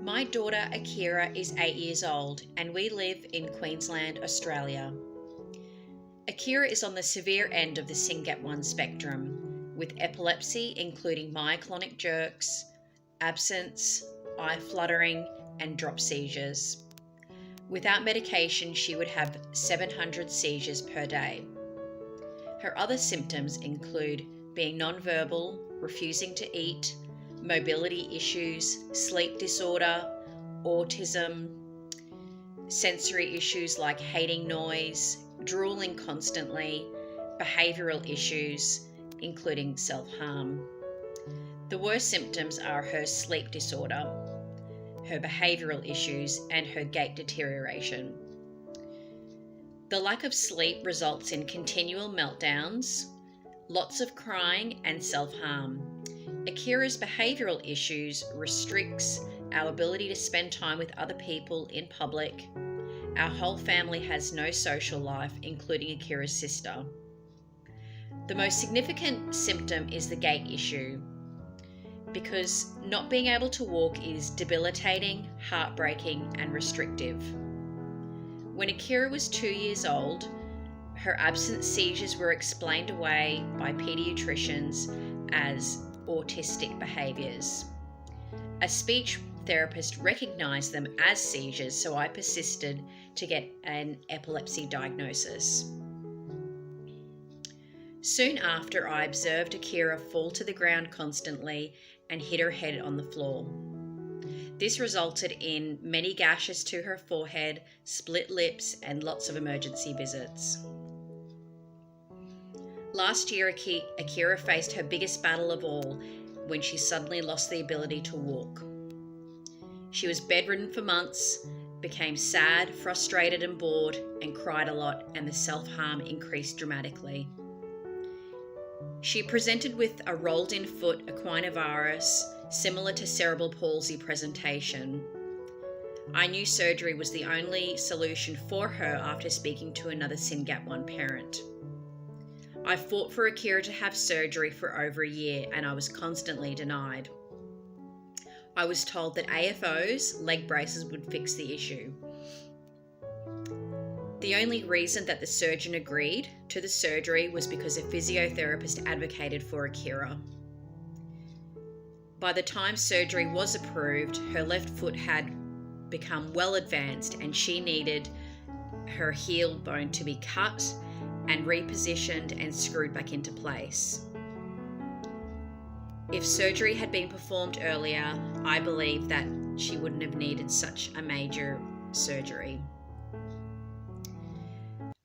My daughter Akira is 8 years old and we live in Queensland, Australia. Akira is on the severe end of the SYNGAP1 spectrum, with epilepsy including myoclonic jerks, absence, eye fluttering, and drop seizures. Without medication, she would have 700 seizures per day. Her other symptoms include being nonverbal, refusing to eat, mobility issues, sleep disorder, autism, sensory issues like hating noise, drooling constantly, behavioural issues, including self-harm. The worst symptoms are her sleep disorder, her behavioural issues, and her gait deterioration. The lack of sleep results in continual meltdowns, lots of crying, and self-harm. Akira's behavioural issues restricts our ability to spend time with other people in public. Our whole family has no social life, including Akira's sister. The most significant symptom is the gait issue, because not being able to walk is debilitating, heartbreaking, and restrictive. When Akira was 2 years old, her absent seizures were explained away by paediatricians as autistic behaviours. A speech therapist recognised them as seizures, so I persisted to get an epilepsy diagnosis. Soon after, I observed Akira fall to the ground constantly and hit her head on the floor. This resulted in many gashes to her forehead, split lips, and lots of emergency visits. Last year, Akira faced her biggest battle of all when she suddenly lost the ability to walk. She was bedridden for months, became sad, frustrated, and bored, and cried a lot, and the self-harm increased dramatically. She presented with a rolled-in foot equinovirus, similar to cerebral palsy presentation. I knew surgery was the only solution for her after speaking to another SYNGAP1 parent. I fought for Akira to have surgery for over a year, and I was constantly denied. I was told that AFOs, leg braces, would fix the issue. The only reason that the surgeon agreed to the surgery was because a physiotherapist advocated for Akira. By the time surgery was approved, her left foot had become well advanced and she needed her heel bone to be cut and repositioned and screwed back into place. If surgery had been performed earlier, I believe that she wouldn't have needed such a major surgery.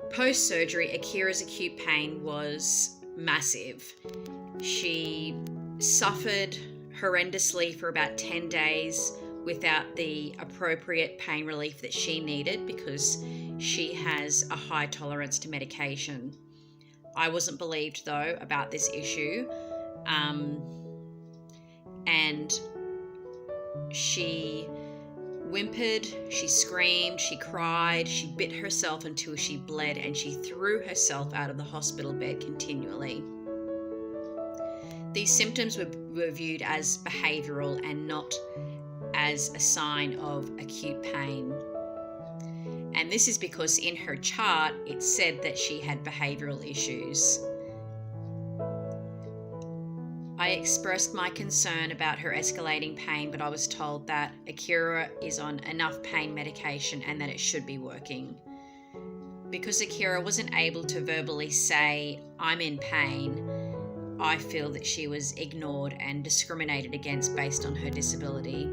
Post-surgery, Akira's acute pain was massive. She suffered horrendously for about 10 days without the appropriate pain relief that she needed because she has a high tolerance to medication. I wasn't believed though about this issue, and she whimpered, she screamed, she cried, she bit herself until she bled, and she threw herself out of the hospital bed continually. These symptoms were viewed as behavioural and not as a sign of acute pain. And this is because in her chart it said that she had behavioural issues. I expressed my concern about her escalating pain, but I was told that Akira is on enough pain medication and that it should be working. Because Akira wasn't able to verbally say, "I'm in pain," I feel that she was ignored and discriminated against based on her disability.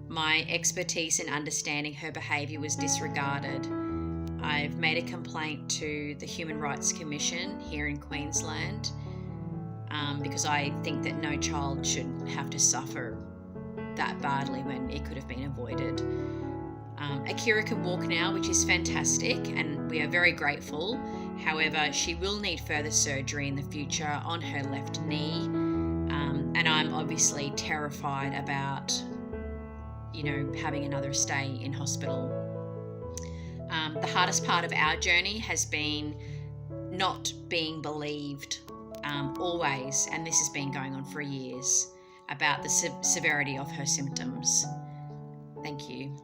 My expertise in understanding her behaviour was disregarded. I've made a complaint to the Human Rights Commission here in Queensland because I think that no child should have to suffer that badly when it could have been avoided. Akira can walk now, which is fantastic, and we are very grateful. However, she will need further surgery in the future on her left knee, and I'm obviously terrified about, having another stay in hospital. The hardest part of our journey has been not being believed always, and this has been going on for years. about the severity of her symptoms. Thank you.